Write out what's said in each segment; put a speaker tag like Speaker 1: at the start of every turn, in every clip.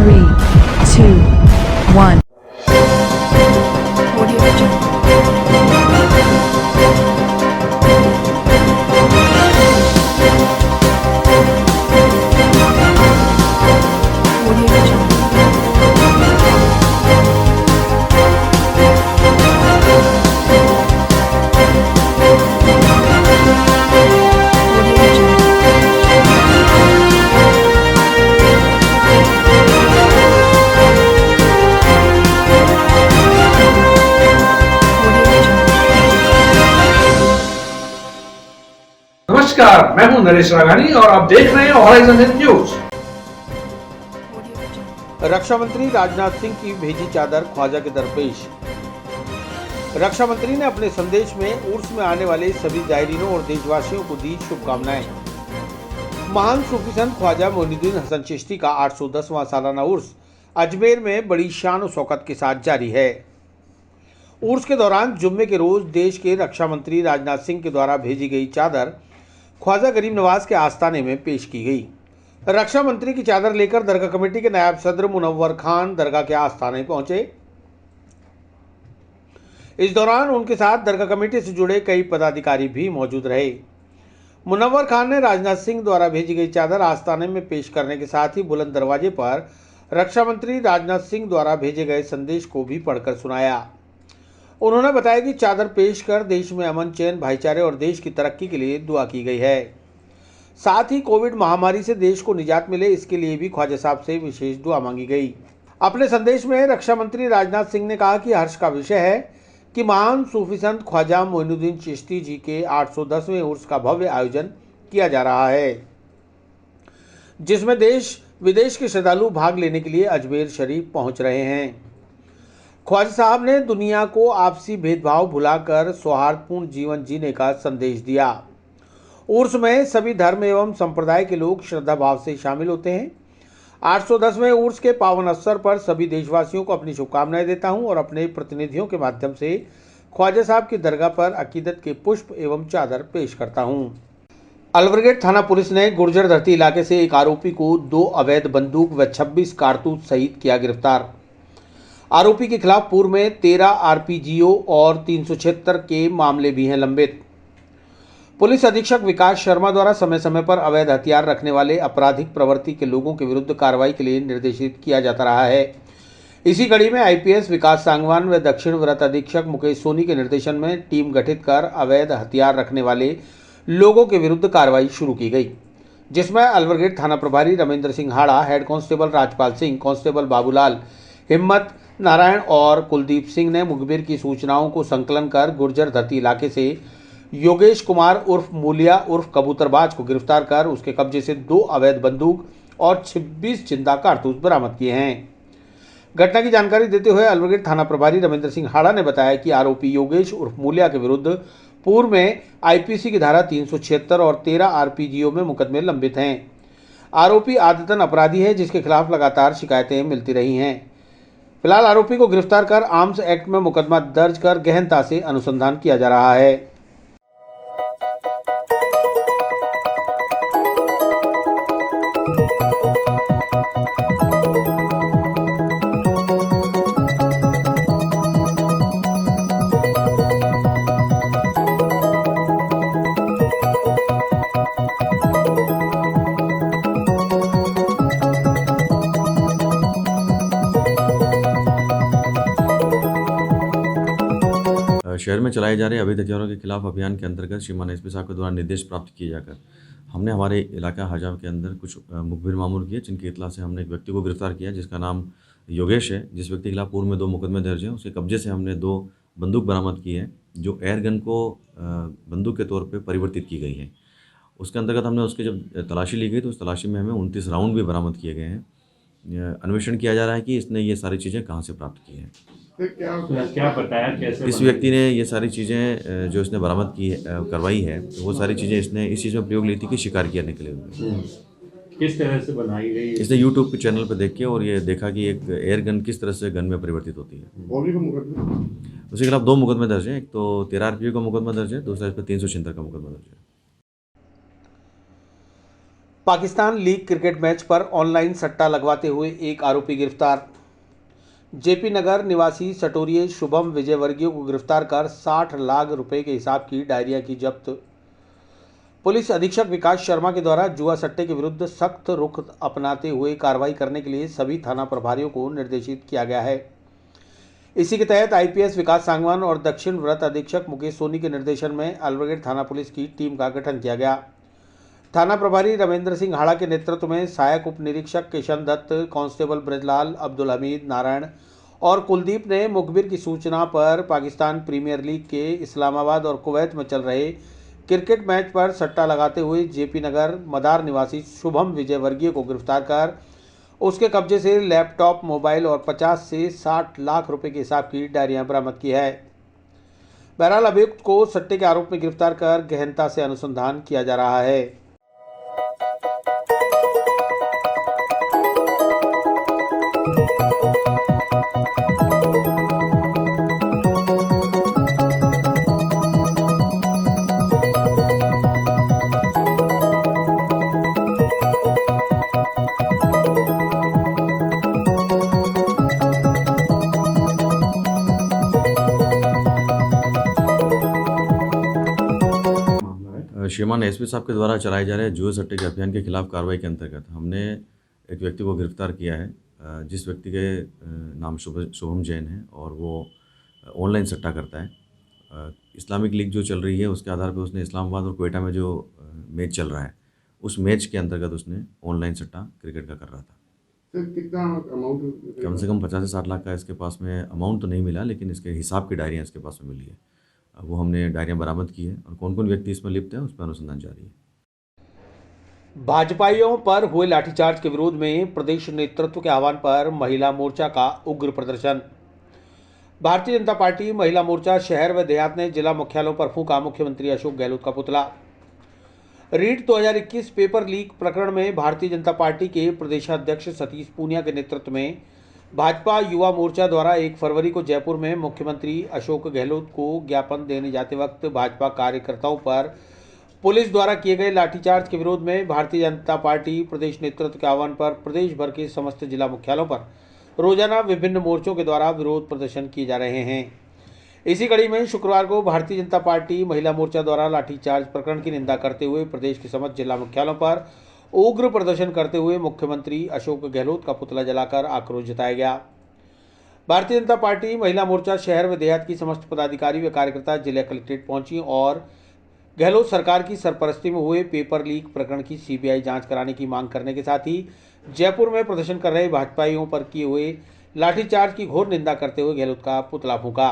Speaker 1: 3, 2, 1.
Speaker 2: Audio Jungle. Audio Jungle. Audio Jungle. Audio Jungle.
Speaker 3: नमस्कार, मैं हूं नरेश राघानी और आप देख रहे हैं हॉराइजन न्यूज।
Speaker 2: Audio Jungle.
Speaker 4: रक्षा मंत्री राजनाथ सिंह की भेजी चादर ख्वाजा के दरपेश। रक्षा मंत्री ने अपने संदेश में उर्स में आने वाले सभी जायरीनों और देशवासियों को दी शुभकामनाएं। महान सूफी संत ख्वाजा मोइनुद्दीन हसन चिश्ती का 810वां सालाना उर्स अजमेर में बड़ी शान और शौकत के साथ जारी है। उर्स के दौरान जुम्मे के रोज देश के रक्षा मंत्री राजनाथ सिंह के द्वारा भेजी गई चादर ख्वाजा गरीब नवाज के आस्थाने में पेश की गई। रक्षा मंत्री की चादर लेकर दरगाह कमेटी के नायब सदर मुनव्वर खान दरगाह के आस्थाने पहुंचे। इस दौरान उनके साथ दरगाह कमेटी से जुड़े कई पदाधिकारी भी मौजूद रहे। मुनव्वर खान ने राजनाथ सिंह द्वारा भेजी गई चादर आस्थाने में पेश करने के साथ ही बुलंद दरवाजे पर रक्षा मंत्री राजनाथ सिंह द्वारा भेजे गए संदेश को भी पढ़कर सुनाया। उन्होंने बताया कि चादर पेश कर देश में अमन चैन भाईचारे और देश की तरक्की के लिए दुआ की गई है। साथ ही कोविड महामारी से देश को निजात मिले इसके लिए भी ख्वाजा साहब से विशेष दुआ मांगी गई। अपने संदेश में रक्षा मंत्री राजनाथ सिंह ने कहा कि हर्ष का विषय है कि महान सूफी संत ख्वाजा मोइनुद्दीन चिश्ती जी के 810वें उर्स का भव्य आयोजन किया जा रहा है, जिसमें देश विदेश के श्रद्धालु भाग लेने के लिए अजमेर शरीफ पहुंच रहे हैं। ख्वाजा साहब ने दुनिया को आपसी भेदभाव भुलाकर सौहार्दपूर्ण जीवन जीने का संदेश दिया। उर्स में सभी धर्म एवं संप्रदाय के लोग श्रद्धा भाव से शामिल होते हैं। 810वें उर्स के पावन अवसर पर सभी देशवासियों को अपनी शुभकामनाएं देता हूं और अपने प्रतिनिधियों के माध्यम से ख्वाजा साहब की दरगाह पर अकीदत के पुष्प एवं चादर पेश करता हूं। अलवरगेट थाना पुलिस ने गुर्जर धरती इलाके से एक आरोपी को 2 अवैध बंदूक व 26 कारतूस सहित किया गिरफ्तार। आरोपी के खिलाफ पूर्व में 13 आरपीजीओ और 376 के मामले भी हैं लंबित। पुलिस अधीक्षक विकास शर्मा द्वारा समय समय पर अवैध हथियार रखने वाले आपराधिक प्रवृत्ति के लोगों के विरुद्ध कार्रवाई के लिए निर्देशित किया जाता रहा है। इसी कड़ी में आईपीएस विकास सांगवान व दक्षिण व्रत अधीक्षक मुकेश सोनी के निर्देशन में टीम गठित कर अवैध हथियार रखने वाले लोगों के विरुद्ध कार्रवाई शुरू की गई, जिसमें अलवरगेट थाना प्रभारी Ramendra Singh Hada, head constable Rajpal Singh, constable Babulal, Himmat Narayan और कुलदीप सिंह ने मुखबिर की सूचनाओं को संकलन कर गुर्जर धरती इलाके से योगेश कुमार उर्फ मूलिया उर्फ कबूतरबाज को गिरफ्तार कर उसके कब्जे से 2 अवैध बंदूक और 26 जिंदा कारतूस बरामद किए हैं। घटना की जानकारी देते हुए अलवरगेट थाना प्रभारी रमेंद्र सिंह हाड़ा ने बताया कि आरोपी योगेश उर्फ मूलिया के विरुद्ध पूर्व में आईपीसी की धारा 376 और 13 आरपीजीओ में मुकदमे लंबित हैं। आरोपी आदतन अपराधी है जिसके खिलाफ लगातार शिकायतें मिलती रही हैं। फिलहाल आरोपी को गिरफ्तार कर आर्म्स एक्ट में मुकदमा दर्ज कर गहनता से अनुसंधान किया जा रहा है।
Speaker 5: शहर में चलाए जा रहे अवैध हथियारों के खिलाफ अभियान के अंतर्गत श्रीमान एसपी साहब के द्वारा निर्देश प्राप्त किए जाकर हमने हमारे इलाका हजाम के अंदर कुछ मुखबिर मामूल किए, जिनकी इतला से हमने एक व्यक्ति को गिरफ्तार किया जिसका नाम योगेश है। जिस व्यक्ति के खिलाफ पूर्व में 2 मुकदमे दर्ज हैं। उसके कब्जे से हमने 2 बंदूक बरामद की है जो एयर गन को बंदूक के तौर पर परिवर्तित की गई है। उसके अंतर्गत हमने उसकी जब तलाशी ली गई तो उस तलाशी में हमें 29 राउंड भी बरामद किए गए हैं। अन्वेषण किया जा रहा है कि इसने ये सारी चीज़ें कहाँ से प्राप्त की हैं।
Speaker 6: क्या बताया कैसे
Speaker 5: इस व्यक्ति ने ये सारी चीज़ें जो इसने बरामद की करवाई है, तो वो सारी चीज़ें इसने इस चीज़ में प्रयोग ली थी कि शिकार करने के लिए।
Speaker 6: किस तरह से बनाई गई?
Speaker 5: इसने यूट्यूब के चैनल पर देख के और ये देखा कि एक एयर गन किस तरह से गन में परिवर्तित होती है। उसके खिलाफ 2 मुकदमे दर्ज हैं। एक तो 13 आरपीओ का मुकदमा दर्ज है, दूसरा इस पर 376 का मुकदमा दर्ज है।
Speaker 4: पाकिस्तान लीग क्रिकेट मैच पर ऑनलाइन सट्टा लगवाते हुए एक आरोपी गिरफ्तार। जेपी नगर निवासी सटोरिये शुभम विजयवर्गीय को गिरफ्तार कर 60 लाख रुपए के हिसाब की डायरिया की जब्त। पुलिस अधीक्षक विकास शर्मा के द्वारा जुआ सट्टे के विरुद्ध सख्त रुख अपनाते हुए कार्रवाई करने के लिए सभी थाना प्रभारियों को निर्देशित किया गया है। इसी के तहत आईपीएस विकास सांगवान और दक्षिण व्रत अधीक्षक मुकेश सोनी के निर्देशन में अलबरगेट थाना पुलिस की टीम का गठन किया गया। थाना प्रभारी रविंद्र सिंह हाड़ा के नेतृत्व में सहायक उप निरीक्षक किशन दत्त, कांस्टेबल ब्रजलाल, अब्दुल हमीद, नारायण और कुलदीप ने मुखबिर की सूचना पर पाकिस्तान प्रीमियर लीग के इस्लामाबाद और कुवैत में चल रहे क्रिकेट मैच पर सट्टा लगाते हुए जेपी नगर मदार निवासी शुभम विजयवर्गीय को गिरफ्तार कर उसके कब्जे से लैपटॉप, मोबाइल और 50 से 60 लाख रुपए के हिसाब की डायरियां बरामद की है। बहरहाल अभियुक्त को सट्टे के आरोप में गिरफ्तार कर गहनता से अनुसंधान किया जा रहा है।
Speaker 5: श्रीमान एसपी साहब के द्वारा चलाए जा रहे जुए सट्टे के अभियान के खिलाफ कार्रवाई के अंतर्गत हमने एक व्यक्ति को गिरफ्तार किया है, जिस व्यक्ति के नाम शुभम जैन है और वो ऑनलाइन सट्टा करता है। इस्लामिक लीग जो चल रही है उसके आधार पर उसने इस्लामाबाद और क्वेटा में जो मैच चल रहा है उस मैच के अंतर्गत उसने ऑनलाइन सट्टा क्रिकेट का कर रहा था।
Speaker 7: सर कितना अमाउंट?
Speaker 5: कम से कम 50 से 60 लाख का इसके पास में अमाउंट तो नहीं मिला, लेकिन इसके हिसाब की डायरियाँ इसके पास में मिली है। वो हमने डायरियां बरामद की है और कौन कौन व्यक्ति इसमें लिप्त है उस पर अनुसंधान जारी है।
Speaker 4: भाजपाइयों पर हुए लाठीचार्ज के विरोध में प्रदेश नेतृत्व के आह्वान पर महिला मोर्चा का उग्र प्रदर्शन। भारतीय जनता पार्टी महिला मोर्चा शहर व देहात ने जिला मुख्यालयों पर फूंका मुख्यमंत्री अशोक गहलोत का पुतला। रीट 2021 पेपर लीक प्रकरण में भारतीय जनता पार्टी के प्रदेशाध्यक्ष सतीश पूनिया के नेतृत्व में भाजपा युवा मोर्चा द्वारा 1 फरवरी को जयपुर में मुख्यमंत्री अशोक गहलोत को ज्ञापन देने जाते वक्त भाजपा कार्यकर्ताओं पर पुलिस द्वारा किए गए लाठीचार्ज के विरोध में भारतीय जनता पार्टी प्रदेश नेतृत्व के आह्वान पर प्रदेश भर के समस्त जिला मुख्यालयों पर रोजाना विभिन्न मोर्चों के द्वारा विरोध प्रदर्शन किए जा रहे हैं। इसी कड़ी में शुक्रवार को भारतीय जनता पार्टी महिला मोर्चा द्वारा लाठीचार्ज प्रकरण की निंदा करते हुए प्रदेश के समस्त जिला मुख्यालयों पर उग्र प्रदर्शन करते हुए मुख्यमंत्री अशोक गहलोत का पुतला जलाकर आक्रोश जताया गया। भारतीय जनता पार्टी महिला मोर्चा शहर व देहात की समस्त पदाधिकारी व कार्यकर्ता जिला कलेक्ट्रेट पहुंची और गहलोत सरकार की सरपरस्ती में हुए पेपर लीक प्रकरण की सीबीआई जांच कराने की मांग करने के साथ ही जयपुर में प्रदर्शन कर रहे भाजपाइयों पर किए हुए लाठीचार्ज की घोर निंदा करते हुए गहलोत का पुतला फूंका।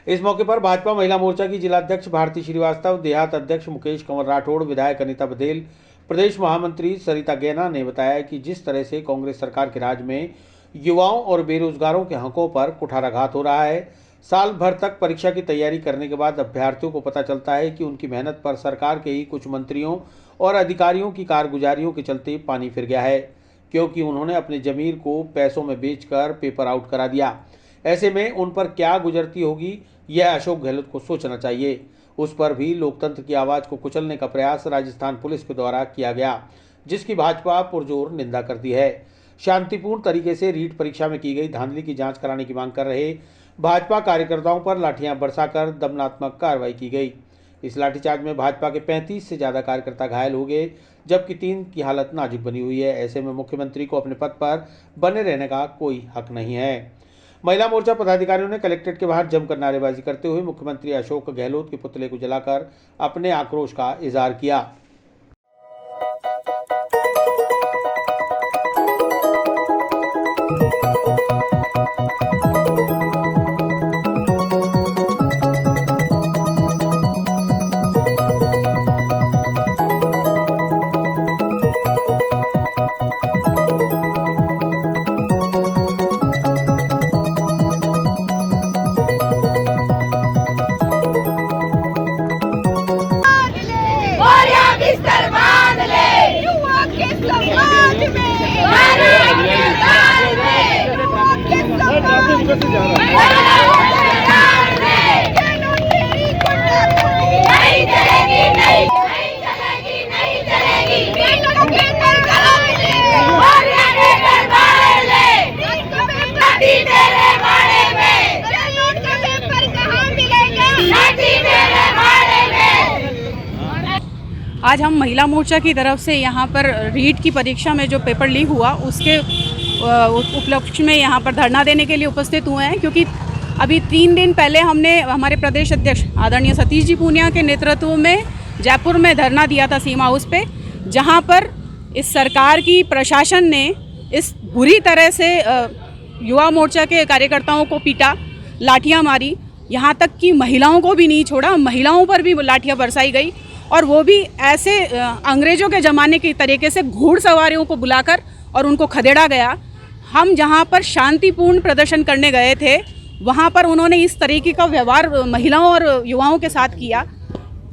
Speaker 4: इस मौके पर भाजपा महिला मोर्चा की जिलाध्यक्ष भारती श्रीवास्तव, देहात अध्यक्ष मुकेश कंवर राठौड़, विधायक अनीता बघेल, प्रदेश महामंत्री सरिता गैना ने बताया कि जिस तरह से कांग्रेस सरकार के राज में युवाओं और बेरोजगारों के हकों पर कुठाराघात हो रहा है, साल भर तक परीक्षा की तैयारी करने के बाद अभ्यर्थियों को पता चलता है कि उनकी मेहनत पर सरकार के ही कुछ मंत्रियों और अधिकारियों की कारगुजारियों के चलते पानी फिर गया है, क्योंकि उन्होंने अपने जमीर को पैसों में बेचकर पेपर आउट करा दिया। ऐसे में उन पर क्या गुजरती होगी यह अशोक गहलोत को सोचना चाहिए। उस पर भी लोकतंत्र की आवाज़ को कुचलने का प्रयास राजस्थान पुलिस के द्वारा किया गया, जिसकी भाजपा पुरजोर निंदा करती है। शांतिपूर्ण तरीके से रीट परीक्षा में की गई धांधली की जांच कराने की मांग कर रहे भाजपा कार्यकर्ताओं पर लाठियां बरसाकर दमनात्मक कार्रवाई की गई। इस लाठीचार्ज में भाजपा के 35 से ज़्यादा कार्यकर्ता घायल हो गए, जबकि 3 की हालत नाजुक बनी हुई है। ऐसे में मुख्यमंत्री को अपने पद पर बने रहने का कोई हक नहीं है। महिला मोर्चा पदाधिकारियों ने कलेक्ट्रेट के बाहर जमकर नारेबाजी करते हुए मुख्यमंत्री अशोक गहलोत के पुतले को जलाकर अपने आक्रोश का इजहार किया।
Speaker 8: युवा के समाज में आज हम महिला मोर्चा की तरफ से यहाँ पर रीट की परीक्षा में जो पेपर लीक हुआ उसके उपलक्ष्य में यहाँ पर धरना देने के लिए उपस्थित हुए हैं, क्योंकि अभी 3 दिन पहले हमने हमारे प्रदेश अध्यक्ष आदरणीय सतीश जी पूनिया के नेतृत्व में जयपुर में धरना दिया था सीमा हाउस पे, जहाँ पर इस सरकार की प्रशासन ने इस बुरी तरह से युवा मोर्चा के कार्यकर्ताओं को पीटा, लाठियाँ मारी, यहाँ तक कि महिलाओं को भी नहीं छोड़ा, महिलाओं पर भी लाठियाँ बरसाई गई, और वो भी ऐसे अंग्रेज़ों के ज़माने की तरीके से घुड़सवारियों को बुलाकर और उनको खदेड़ा गया। हम जहाँ पर शांतिपूर्ण प्रदर्शन करने गए थे वहाँ पर उन्होंने इस तरीके का व्यवहार महिलाओं और युवाओं के साथ किया।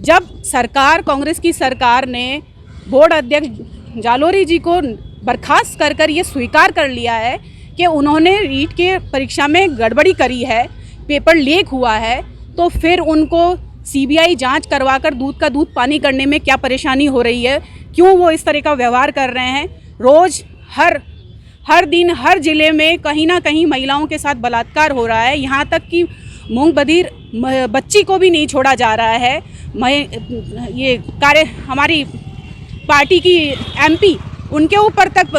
Speaker 8: जब सरकार, कांग्रेस की सरकार ने बोर्ड अध्यक्ष जालोरी जी को बर्खास्त कर ये स्वीकार कर लिया है कि उन्होंने रीट के परीक्षा में गड़बड़ी करी है, पेपर लीक हुआ है, तो फिर उनको सीबीआई जांच करवाकर दूध का दूध पानी करने में क्या परेशानी हो रही है, क्यों वो इस तरह का व्यवहार कर रहे हैं। रोज़ हर दिन हर ज़िले में कहीं ना कहीं महिलाओं के साथ बलात्कार हो रहा है, यहाँ तक कि मूंग बधिर बच्ची को भी नहीं छोड़ा जा रहा है। ये हमारी पार्टी की एमपी, उनके ऊपर तक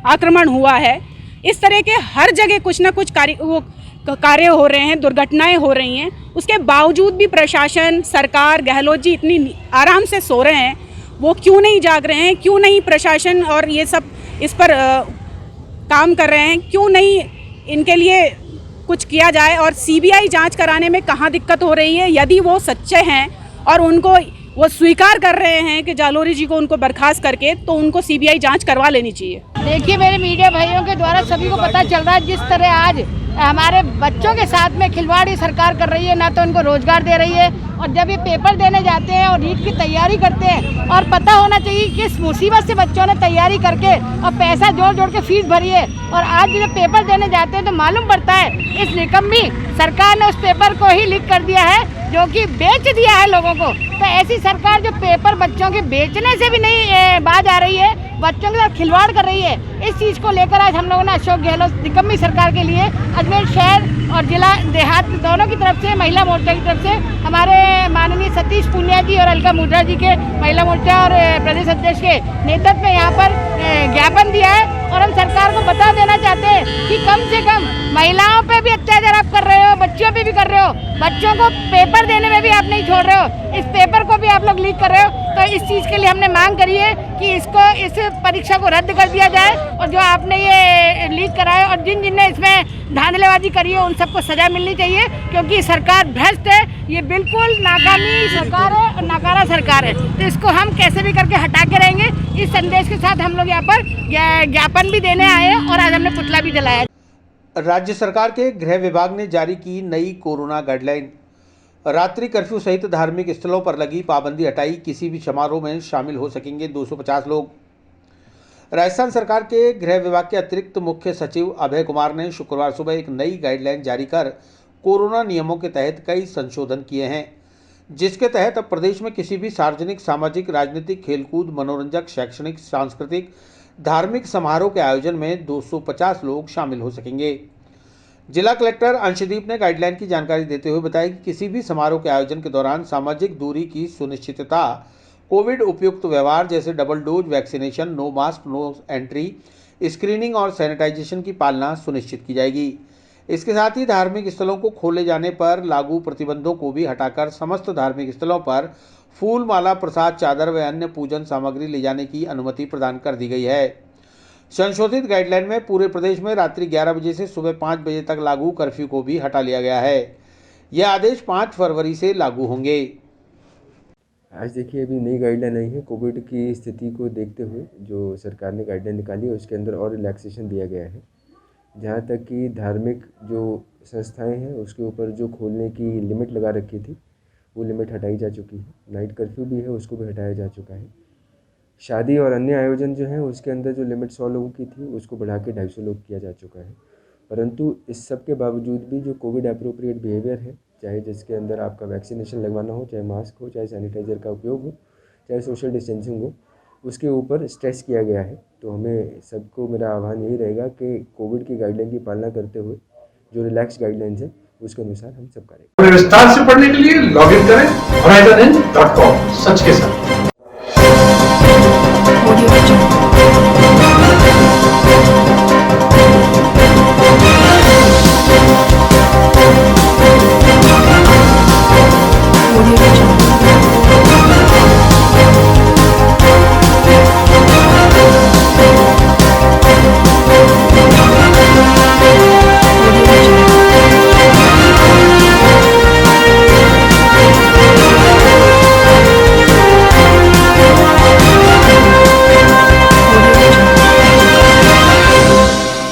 Speaker 8: आक्रमण हुआ है। इस तरह के हर जगह कुछ ना कुछ कार्य हो रहे हैं, दुर्घटनाएं हो रही हैं, उसके बावजूद भी प्रशासन, सरकार, गहलोत जी इतनी आराम से सो रहे हैं। वो क्यों नहीं जाग रहे हैं, क्यों नहीं प्रशासन और ये सब इस पर काम कर रहे हैं, क्यों नहीं इनके लिए कुछ किया जाए। और सीबीआई जांच कराने में कहाँ दिक्कत हो रही है। यदि वो सच्चे हैं और उनको वो स्वीकार कर रहे हैं कि जालोरी जी को उनको बर्खास्त करके, तो उनको सीबीआई जांच करवा लेनी चाहिए।
Speaker 9: देखिए, मेरे मीडिया भाइयों के द्वारा सभी को पता चल रहा है जिस तरह आज हमारे बच्चों के साथ में खिलवाड़ ये सरकार कर रही है, ना तो उनको रोजगार दे रही है, और जब ये पेपर देने जाते हैं और नीट की तैयारी करते हैं, और पता होना चाहिए किस मुसीबत से बच्चों ने तैयारी करके और पैसा जोड़ के फीस भरी है, और आज जब पेपर देने जाते हैं तो मालूम पड़ता है इस निकम्मी सरकार ने उस पेपर को ही लीक कर दिया है, जो कि बेच दिया है लोगों को। तो ऐसी सरकार जो पेपर बच्चों के बेचने से भी नहीं बाज आ रही है, बच्चों के साथ खिलवाड़ कर रही है, इस चीज़ को लेकर आज हम लोगों ने अशोक गहलोत निकम्मी सरकार के लिए अजमेर शहर और जिला देहात दोनों की तरफ से, महिला मोर्चा की तरफ से, हमारे माननीय सतीश पूनिया जी और अलका मुद्रा जी के महिला मोर्चा और प्रदेश अध्यक्ष के नेतृत्व में यहाँ पर ज्ञापन दिया है। और हम सरकार को बता देना चाहते हैं कि कम से कम महिलाओं पे भी अत्याचार आप कर रहे हो, बच्चों पे भी कर रहे हो, बच्चों को पेपर देने में भी आप नहीं छोड़ रहे हो, इस पेपर को भी आप लोग लीक कर रहे हो। तो इस चीज़ के लिए हमने मांग करी है कि इस परीक्षा को रद्द कर दिया जाए, और जो आपने ये लीक कराया और जिन ने इसमें धांधलेबाजी करी है उन सबको सजा मिलनी चाहिए, क्योंकि सरकार भ्रष्ट है, ये बिल्कुल नाकामी सरकार है और नाकारा सरकार है। तो इसको हम कैसे भी करके हटा के रहेंगे। इस संदेश के साथ हम लोग यहाँ पर ज्ञापन भी देने आए हैं और आज हमने पुतला भी जलाया।
Speaker 4: राज्य सरकार के गृह विभाग ने जारी की नई कोरोना गाइडलाइन। रात्रि कर्फ्यू सहित धार्मिक स्थलों पर लगी पाबंदी हटाई, किसी भी समारोह में शामिल हो सकेंगे 250 लोग। राजस्थान सरकार के गृह विभाग के अतिरिक्त मुख्य सचिव अभय कुमार ने शुक्रवार सुबह एक नई गाइडलाइन जारी कर कोरोना नियमों के तहत कई संशोधन किए हैं, जिसके तहत अब प्रदेश में किसी भी सार्वजनिक, सामाजिक, राजनीतिक, खेलकूद, मनोरंजक, शैक्षणिक, सांस्कृतिक, धार्मिक समारोह के आयोजन में 250 लोग शामिल हो सकेंगे। जिला कलेक्टर अंशदीप ने गाइडलाइन की जानकारी देते हुए बताया कि किसी भी समारोह के आयोजन के दौरान सामाजिक दूरी की सुनिश्चितता, कोविड उपयुक्त व्यवहार जैसे double dose vaccination, no mask no entry, screening और सैनिटाइजेशन की पालना सुनिश्चित की जाएगी। इसके साथ ही धार्मिक स्थलों को खोले जाने पर लागू प्रतिबंधों को भी हटाकर समस्त धार्मिक स्थलों पर फूल, माला, प्रसाद, चादर व अन्य पूजन सामग्री ले जाने की अनुमति प्रदान कर दी गई है। संशोधित गाइडलाइन में पूरे प्रदेश में रात्रि 11 बजे से सुबह 5 बजे तक लागू कर्फ्यू को भी हटा लिया गया है। यह आदेश 5 फरवरी से लागू होंगे।
Speaker 10: आज देखिए, अभी नई गाइडलाइन आई है। कोविड की स्थिति को देखते हुए जो सरकार ने गाइडलाइन निकाली है उसके अंदर और रिलैक्सेशन दिया गया है। जहाँ तक कि धार्मिक जो संस्थाएं हैं उसके ऊपर जो खोलने की लिमिट लगा रखी थी वो लिमिट हटाई जा चुकी है। नाइट कर्फ्यू भी है, उसको भी हटाया जा चुका है। शादी और अन्य आयोजन जो है उसके अंदर जो लिमिट 100 लोगों की थी उसको बढ़ा के 250 लोग किया जा चुका है। परंतु इस सब के बावजूद भी जो कोविड अप्रोप्रिएट बिहेवियर है, चाहे जिसके अंदर आपका वैक्सीनेशन लगवाना हो, चाहे मास्क हो, चाहे सैनिटाइज़र का उपयोग हो, चाहे सोशल डिस्टेंसिंग हो, उसके ऊपर स्ट्रेस किया गया है। तो हमें सबको मेरा आह्वान यही रहेगा कि कोविड की गाइडलाइन की पालना करते हुए जो रिलैक्स गाइडलाइंस है उसके अनुसार हम सब करें।
Speaker 3: विस्तार से पढ़ने के लिए लॉग इन करें horizonhind.com। सच के साथ।